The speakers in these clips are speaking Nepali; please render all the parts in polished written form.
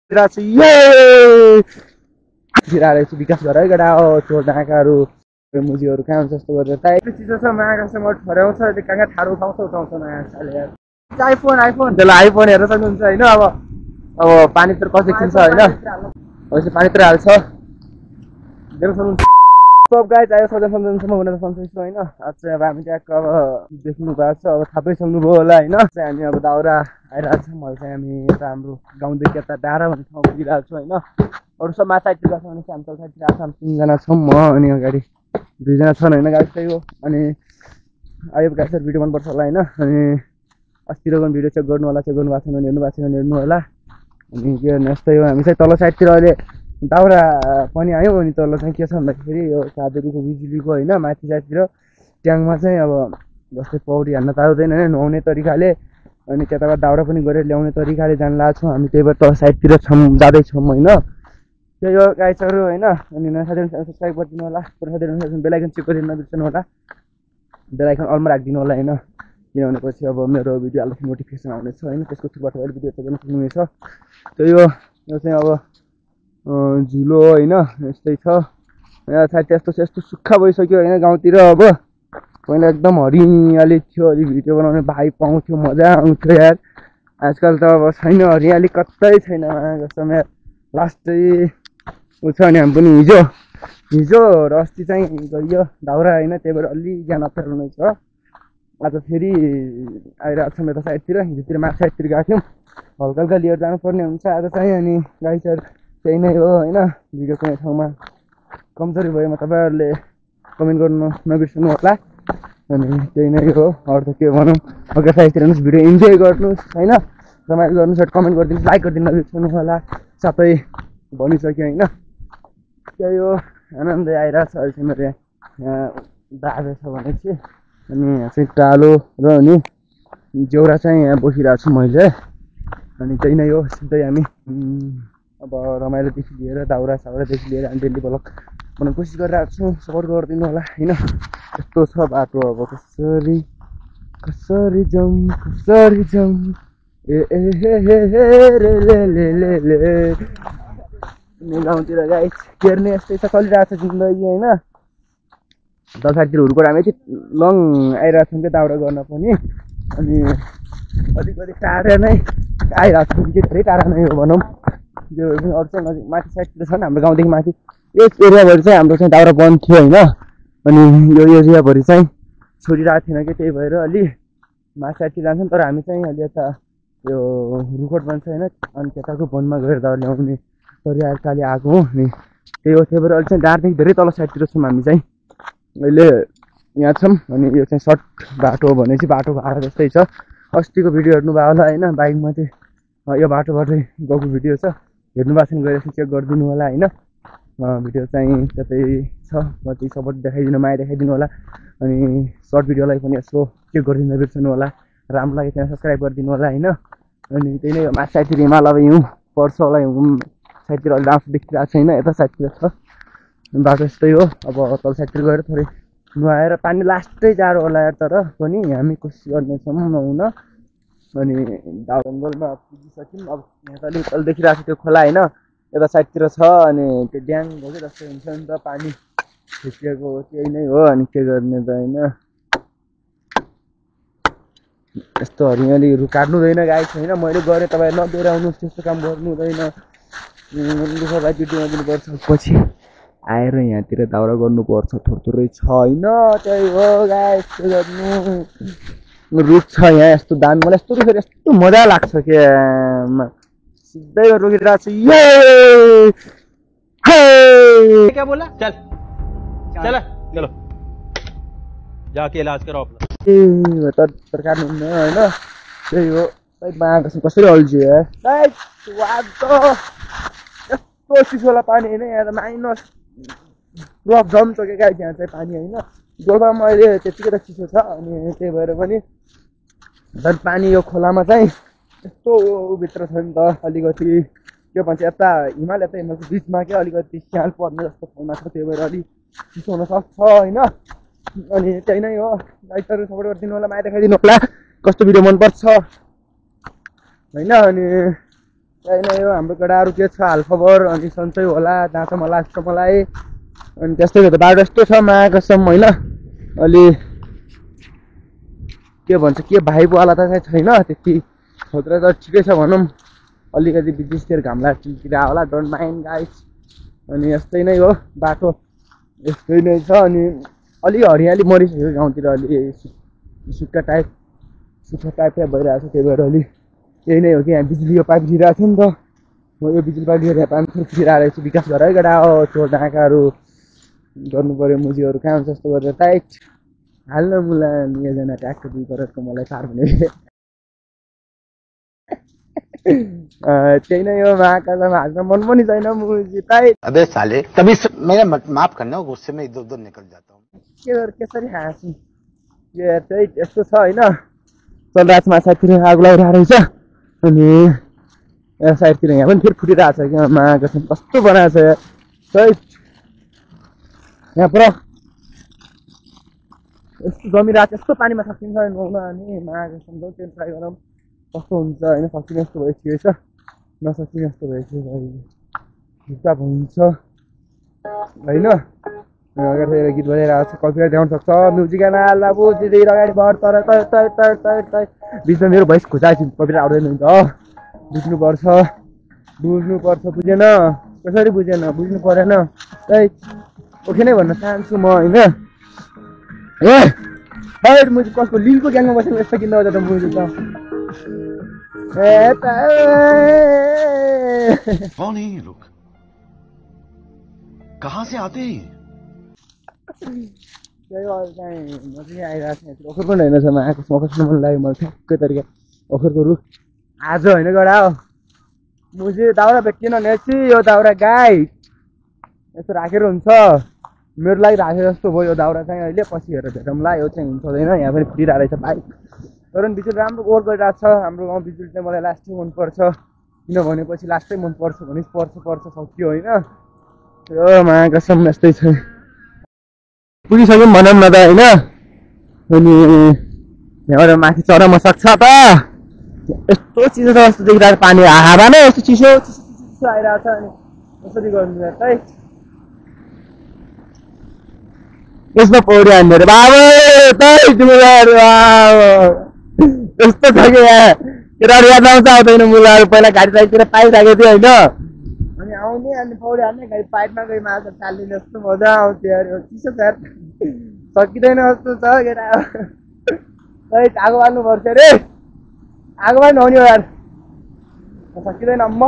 विकास घर है गडा चोर डाँकाहरू मुजीहरू कहाँ हुन्छ जस्तो गरेर त चिज छ महाकाशमा ठर्याउँछ कहाँ कहाँ ठाडो उठाउँछ नयाँ आइफोन त्यसलाई आइफोन हेर्न सक्नुहुन्छ होइन अब पानीतिर कसले किन्छ होइन अब पानीतिर हाल्छ हेर्न सक्नुहुन्छ सब गाइज आयो सधैँसम्म हुन त सन्चै छु होइन आज चाहिँ अब हामी ट्याक्क अब देख्नु भएको छ अब थाहा सक्नुभयो होला होइन चाहिँ हामी अब दाउरा आइरहेको छ मैले चाहिँ हामी यता हाम्रो गाउँदेखि यता डाँडा भन्ने ठाउँ पुगिरहेको छु होइन अरू सब माथि साइडतिर गएको छ भने चाहिँ हामी तल साइडतिर आएको छ हामी 3 जना छौँ म अनि अगाडि 2 जना छन् होइन गाइज त्यही हो अनि आयो गाइज सर भिडियो मनपर्छ होला होइन अनि अस्तिको भिडियो चेक गर्नु होला चेक गर्नु भएको छैन हेर्नु भएको छैन हेर्नु होला अनि के गर्नु यस्तै हो हामी चाहिँ तल साइडतिर अहिले दाउरा पनि आयो अनि तल चाहिँ के छ भन्दाखेरि यो चाँदरीको बिजुलीको होइन माथि साइडतिर ट्याङमा चाहिँ अब जस्तै पौडी हान्न त आउँदैन होइन नुहाउने तरिकाले अनि त्यताबाट दाउरा पनि गरेर ल्याउने तरिकाले जान लागेको छौँ हामी त्यही भएर तल साइडतिर छौँ जाँदैछौँ होइन त्यही हो गाइजहरू होइन अनि नयाँ साथीहरू सब्सक्राइब गरिदिनु होला पुरा साथीहरू बेल आइकन चेक गरिदिनु नबिर्सनु होला बेल आइकन अलमा राखिदिनु होला होइन किनभने पछि अब मेरो भिडियो हाल्दा नोटिफिकेसन आउनेछ होइन त्यसको थ्रुबाट अहिले भिडियो हेर्न सक्नुहुनेछ त्यही हो यो चाहिँ अब झुलो होइन यस्तै छ सायद यस्तो सुक्खा भइसक्यो होइन गाउँतिर अब पहिला एकदम हरियाली थियो अलि भिडियो बनाउने भाइ पाउँथ्यो मजा आउँथ्यो यार आजकल त अब छैन हरियाली कतै छैन जस्तोमा लास्टै उ छ नि हामी पनि हिजो र अस्ति चाहिँ गइयो दाउरा होइन त्यही भएर अलि ज्ञान अप्ठ्यारो नै छ आज फेरि आइरहेको छौँ यता साइडतिर हिजोतिर माथि साइडतिर गएको थियौँ हल्का हल्का लिएर जानुपर्ने हुन्छ आज चाहिँ अनि गाइजहरू त्यही नै हो होइन भिडियो कुनै ठाउँमा कमजोरी भएमा तपाईँहरूले कमेन्ट गर्नु नबिर्सनु होला अनि त्यही नै हो अरू त के भनौँ अगाडि साइडतिर हेर्नुहोस् भिडियो इन्जोय गर्नुहोस् होइन रमाइलो गर्नुहोस् कमेन्ट गरिदिनु लाइक गरिदिनु नबिर्सनु होला साथै भनिसक्यो होइन त्यही हो आनन्दै आइरहेको छ अहिले चाहिँ मेरो यहाँ दादा छ भने चाहिँ अनि यहाँ चाहिँ टालो र अनि जेउरा चाहिँ यहाँ बसिरहेको छु मैले अनि त्यही नै हो सिधै हामी अब रमाइलोदेखि लिएर दाउरा साउरादेखि लिएर हामी डेली ब्लग बनाउने कोसिस गरिरहेको छु सपोर्ट गरिदिनु होला होइन यस्तो छ बाटो अब कसरी जाउँ ए रे ले गाउँतिर गाइस हेर्ने यस्तै छ चलिरहेको छ जिन्दगी होइन दल साइडतिर हुर्को हामी चाहिँ लङ आइरहेको छौँ क्या दाउरा गर्न पनि अनि अलिकति टाढा नै आइरहेको छौँ कि धेरै टाढा नै हो भनौँ यो अरू चाहिँ नजिक माथि साइडतिर छ नि हाम्रो गाउँदेखि माथि यस एरियाभरि चाहिँ हाम्रो चाहिँ दाउरा बन्द थियो होइन अनि यो एरियाभरि चाहिँ छोडिरहेको थिएन कि त्यही भएर अलि माथि साइडतिर जान्छौँ तर हामी चाहिँ अलि यता यो रुखोट बन्छ होइन अनि त्यताको वनमा गएर दाउरा ल्याउने तरिकाले आएको हो अनि त्यही हो त्यही भएर अहिले चाहिँ डाँडादेखि धेरै तल साइडतिर छौँ हामी चाहिँ अहिले यहाँ छौँ अनि यो चाहिँ सर्ट बाटो भने चाहिँ बाटो भाडा जस्तै छ अस्तिको भिडियो हेर्नु भयो होला होइन बाइकमा चाहिँ यो बाटोबाटै गएको भिडियो छ हेर्नु भएको छैन गएर चेक गरिदिनु होला होइन भिडियो चाहिँ त्यतै छ कति सपोर्ट देखाइदिनु माया देखाइदिनु होला अनि सर्ट भिडियोलाई पनि यसो चेक गरिदिनु बिर्सनु होला राम्रो लाग्यो त्यहाँ सब्सक्राइब गरिदिनु होला होइन अनि त्यही नै माथि साइडतिर हिमाल अब हिउँ पर्छ होला हिउँ साइडतिर अहिले डान्स देखिरहेको छैन यता साइडतिर छ बाटो यस्तै हो अब तल साइडतिर गएर थोरै नुहाएर पानी लास्टै जाडो होला तर पनि हामी कोसिस गर्नेछौँ नुहाउन अनि जङ्गलमा पुगिसक्यौँ अब यहाँ त अलिक तल देखिरहेको छ त्यो खोला होइन यता साइडतिर छ अनि त्यो ड्याङ भएको जस्तो हुन्छ नि त पानी खिचिएको त्यही नै हो अनि के गर्ने त होइन यस्तो हरियालीहरू काट्नु हुँदैन गाइस होइन मैले गरेँ तपाईँ नदोहोऱ्याउनुहोस् त्यस्तो काम गर्नु हुँदैन दुःख भाइ भिडियोमा दिनुपर्छ पछि आएर यहाँतिर दाउरा गर्नुपर्छ थोरै छ होइन त्यही हो गाइस के गर्नु रुख छ यहाँ यस्तो दामी मलाई यस्तो रुखेर यस्तो मजा लाग्छ के सिधै रोकिरहेको छु ये क्या बोला चल चलो जाके इलाज करो तरकारी होइन त्यही हो बाँको कसरी अल्झियो यार यस्तो चिसोला पानी होइन यहाँ त माइनस ब्लक जम्छ क्या गाई त्यहाँ चाहिँ पानी होइन डोल्पामा अहिले त्यतिकै त चिसो छ अनि त्यही भएर पनि झन् पानी यो खोलामा चाहिँ यस्तो भित्र छ नि त अलिकति के भन्छ यता हिमालको बिचमा क्या अलिकति स्याल पर्ने जस्तो ठाउँमा छ त्यही भएर अलिक चिसो हुनसक्छ होइन अनि त्यही नै हो लाइकहरू सपोर्ट गरिदिनु होला माया देखाइदिनु होला कस्तो भिडियो मनपर्छ होइन अनि त्यही नै हो हाम्रो केटाहरू के छ हालखबर अनि सन्चै होला जहाँ त मलाई लाग्छ मलाई अनि त्यस्तै हो त बाटो यस्तो छ महाकसम होइन अलि के भन्छ के भाइबवाला त चाहिँ छैन त्यति खतरा त ठिकै छ भनौँ अलिकति बिचतिर घाम लाग्छ होला डोन्ट माइन्ड गाइस अनि यस्तै नै हो बाटो यस्तै नै छ अनि अलि हरियाली मरिसक्यो गाउँतिर अलि सुक्खा टाइप भइरहेको छ त्यही भएर अलि यही नै हो कि यहाँ बिजुलीको पाइप लिइरहेको थियो नि त म यो बिजुली पाइप लिएर यहाँ पानी थोरै फिरिरहेको छु विकास भएर है केटा हो चोर ढाकाहरू गर्नु पऱ्यो मुजीहरू कहाँ हुन्छ जस्तो गरेर टाइट हाल्न मुला एकजना ट्याक्टर 2 करोडको मलाई सार हुने त्यही नै हो महाकाशमा हाल्न मन पनि छैन मुजी टाइट अबे साले कभी मेरा माफ करना गुस्से में इधर उधर निकल जाता हूँ कसरी हाँसी यो चाहिँ यस्तो छ होइन चलराजमा साइडतिर आगो लगाइरहेको रहेछ अनि यहाँ साइडतिर यहाँ पनि फेरि फुटिरहेको छ क्या महाकाशमा कस्तो बनाएको छ सहित यहाँ पुरा यस्तो जमिरहेको यस्तो पानीमा सकिन्छ नुहाउन अनि महाकाशमा जाउँ त्यो ट्राई गरौँ कस्तो हुन्छ होइन सकिने जस्तो भइसकेको छ नसकिने जस्तो भइसकेको हिसाब हुन्छ होइन अगाडि गीत बजाइरहेको छ कपिराइट ल्याउन सक्छ म्युजिक गाना बुझिँदै अगाडि बढ तर बिचमा मेरो भोइस खुचाएपछि कपिराइट आउँदैन नि त बुझ्नुपर्छ बुझेन कसरी बुझेन बुझ्नु परेन है ओके नै भन्न चाहन्छु म होइन ए बाहिर मुजी कसको लिङ्कको ग्याङमा बसेर यस्तो किन्दा त मुजी त कौन है ये लोग कहाँ से आते हैं त्यही अहिले चाहिँ म चाहिँ आइरहेको छु ओखर पनि होइन छ आकाशमा कस्तो मन लाग्यो मलाई ठ्याक्कै तरिका ओखरको रुख आज होइन गडा हो मुझे दाउरा भेटिएन नेसी यो दाउरा गाई यस्तो राखेर हुन्छ मेरो लागि राखेर जस्तो भयो यो दाउरा चाहिँ अहिले पछि हेरेर भेटौँला यो चाहिँ हुन्छ हुँदैन यहाँ पनि फुटिरहेको रहेछ बाइक तर पनि बिजुली राम्रो वर्क गरिरहेको छ हाम्रो गाउँ बिजुली चाहिँ मलाई लास्टै मनपर्छ किनभने पछि लास्टै मनपर्छ भने पर्छ सक्यो होइन यो महाकाशम यस्तै छ पुगिसक्यौँ भनौँ न त होइन अनि यहाँबाट माथि चढ्न सक्छ त यस्तो चिसो छ जस्तो देखिरहेको पानी हावा नै यस्तो चिसो आइरहेको छ अनि कसरी गर्नु है यसमा पौडी हान्ने अरे बाबा यस्तो छ कि यहाँ केटाहरू याद आउँछ आउँदैन मुलाहरू पहिला गाडी साइडतिर पाइरहेको थियो होइन अनि आउने अनि पौडी हान्ने गाडी पाइपमा गई माछा चालिने जस्तो मजा आउँथ्यो अरे चिसो छ सकिँदैन जस्तो छ केटा आगो बाल्नुपर्छ अरे आगो बाल्नु हो नि यार सकिँदैन म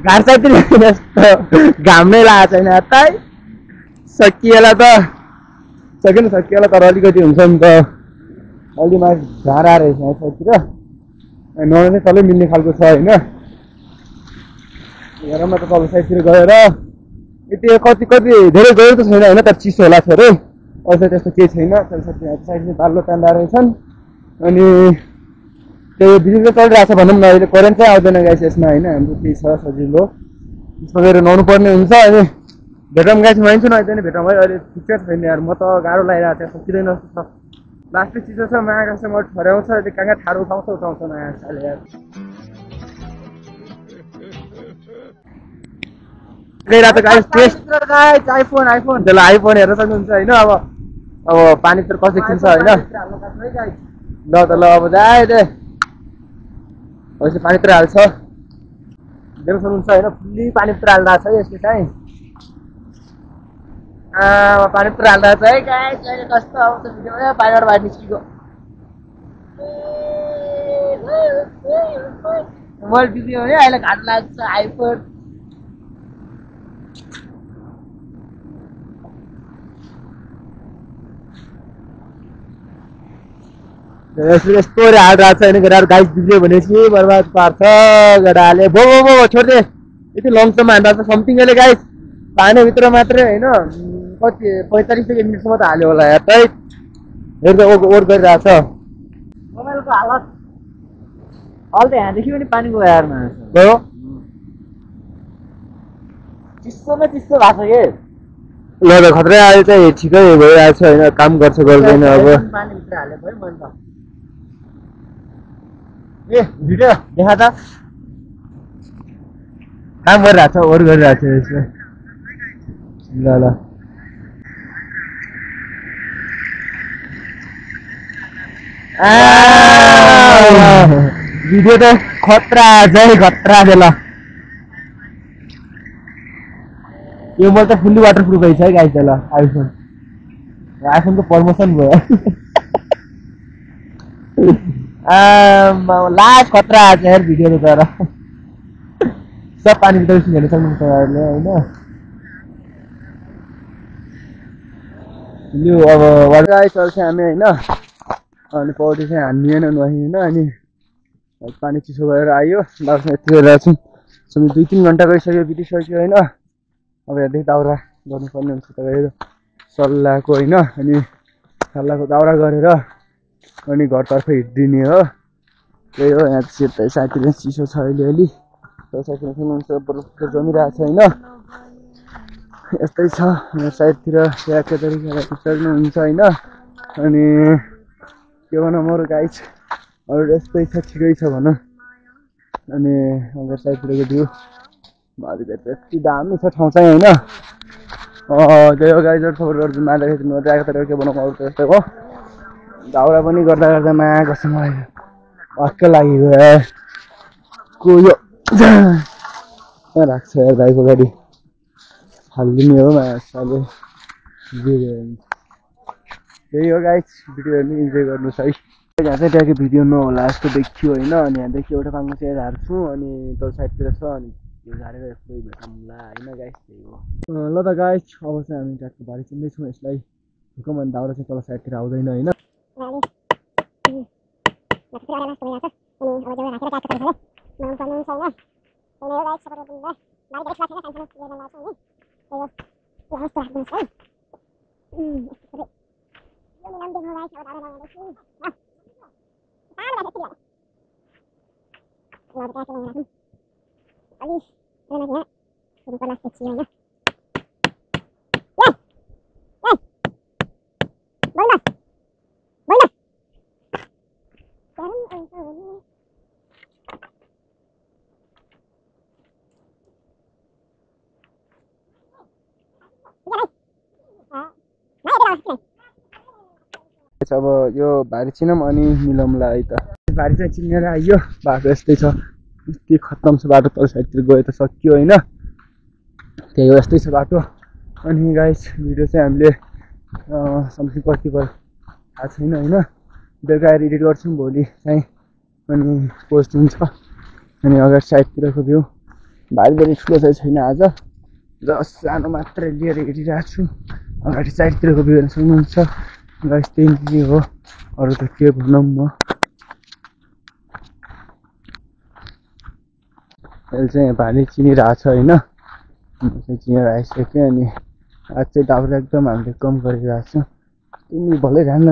घाट साइडतिर यस्तो घाम नै लागेको छैन यतै सकिएला त सकिएला तर अलिकति हुन्छ नि त अलि माथि झारा रहेछ यहाँ साइडतिर नआउनु चाहिँ तलै मिल्ने खालको छ होइन हेरौँ न त तल साइडतिर गएर यति कति धेरै गयो त छैन होइन तर चिसो होला थियो अरे अझै त्यस्तो केही छैन साइडमा बाल्लो तान्दा रहेछन् अनि त्यो बिजुली चलिरहेको छ भनौँ न अहिले करेन्ट चाहिँ आउँदैन गाइस यसमा होइन हाम्रो केही छ सजिलो त्यसमा गएर नुहाउनु पर्ने हुन्छ अनि भेटौँ गाइस मानिन्छु न अहिले भेटौँ है अहिले ठिकै छैन यार म त गाह्रो लागिरहेको थियो सकिँदैन जस्तो छ लास्टै चिसो छ महाकाशमा ठहराउँछ अहिले कहाँ ठाडो उठाउँछ नयाँ साले यार गइरहेको गाइस टेस्ट आइफोन त्यसलाई आइफोन हेर्न सक्नुहुन्छ होइन अब पानीतिर कसरी किन्छ होइन ल त ल अब जाए दे पानीतिर हाल्छ देख्न सक्नुहुन्छ होइन फुल्ली पानीतिर हालिरहेको छ यसले चाहिँ पानीतिर हालिरहेको छ है गाइस अहिले कस्तो आउँछ भिडियो पानीबाट बाहिर निस्किएको मैले बिग्रियो भने अहिले घाट लाग्छ आइफोन यस्तो हालिरहेको छ होइन केटाहरू गाइस बिग्रियो भनेपछि बर्बाद पार्छ केटाले भो छोड्दे यति लङसम्म हान्दा समथिङले गाइस पानीभित्र मात्रै होइन कति 45 मिनटसम्म त हाल्यो होला यार है हेर्दा ओर गरिरहेको छ मोबाइलको हालत अहिले त यहाँदेखि पनि पानीको यारमा गयो चिसो भएको छ कि ल त खतरा अहिले चाहिँ ठिकै भइरहेको छ होइन काम गर्छ गर्दैन अब पानीभित्र हाले भयो मैले त ए भिडियो देखा त काम गरिरहेको छ अरू गरिरहेको छ यसो ल ल भिडियो त खतरा जय खतरा दे ल यो मोबाइल त फुल्ली वाटरप्रुफ है गाइस ल आइफोनको प्रमोसन भयो लास्ट खतरा आछ यार भिडियो त तर सब पानी भित्र हेर्न सक्नुहुन्छ तपाईहरुले हैन यो अब गाइस चाहिँ हामी हैन अनि पौडी चाहिँ हान्दिएन नहिन अनि पानी चिसो भएर आयो दाउरा यति बेला चाहिँ सबै 2-3 घण्टा गइसक्यो बितिसक्यो हैन अब हेर्दै दाउरा गर्नुपर्ने हुन्छ तपाईहरु सल्लाहको हैन अनि सल्लाहको दाउरा गरेर अनि घरतर्फ हिड्दिने हो त्यही हो यहाँ चाहिँ साथीले चिसो छ अलिअलि साथीले सुन्नुहुन्छ बरफ जमिरहेको छ हैन यस्तै छ यहाँ साइडतिर ट्याक्कै तरिकाले सक्नुहुन्छ हैन अनि के भनौँ अरू गाइस अरू यस्तै छ ठिकै छ भनौँ अनि अगर साइडतिरको भ्यू माथि यति दामी छ ठाउँ चाहिँ हैन त्यही हो गाइजहरु सपोर्ट गर्छु माथि नजाएको तर के भनौँ अरू त यस्तै हो दाउरा पनि गर्दा गर्दा माया गर्छ मलाई वाक्क लागिगयो को यो राख्छ यार भाइको गाडी हालिदिने हो मायाले त्यही हो गाइस भिडियो हेर्नु इन्जोय गर्नुहोस् है यहाँ चाहिँ ट्याक्कै भिडियो नहोला जस्तो देखियो होइन अनि यहाँदेखि एउटा पाङ्गो चाहिँ झार्छु अनि तल साइडतिर छ अनि त्यो झारेर यस्तै भेटौँला होइन गाइस त्यही हो ल त गाइस अब चाहिँ हामी ट्याक्कै भारी चिन्दैछौँ यसलाई हुकम अनि दाउरा चाहिँ तल साइडतिर आउँदैन होइन अब यो भारी चिनौँ अनि मिलाउँला है त भारी चाहिँ चिनेर आइयो बाटो यस्तै छ यति खत्तम छ बाटो तल साइडतिर गयो त सकियो होइन त्यही हो यस्तै छ बाटो अनि गाइस भिडियो चाहिँ हामीले समथिङ कति भयो थाहा छैन होइन बेलुका आएर एडिट गर्छौँ भोलि चाहिँ अनि पोस्ट हुन्छ अनि अगाडि साइडतिरको भ्यू भारी धेरै ठुलो चाहिँ छैन आज जस्ट सानो मात्रै लिएर हेरिरहेको छु अगाडि साइडतिरको भ्यू हेर्न सक्नुहुन्छ गाइस त्यही हो अरू त के भनौँ म अहिले चाहिँ भारी चिनिरहेको छ होइन चिनेर आइसक्यो अनि आज चाहिँ दाउरा एकदम हामीले कम गरिरहेको छौँ तिमी भलै ध्यान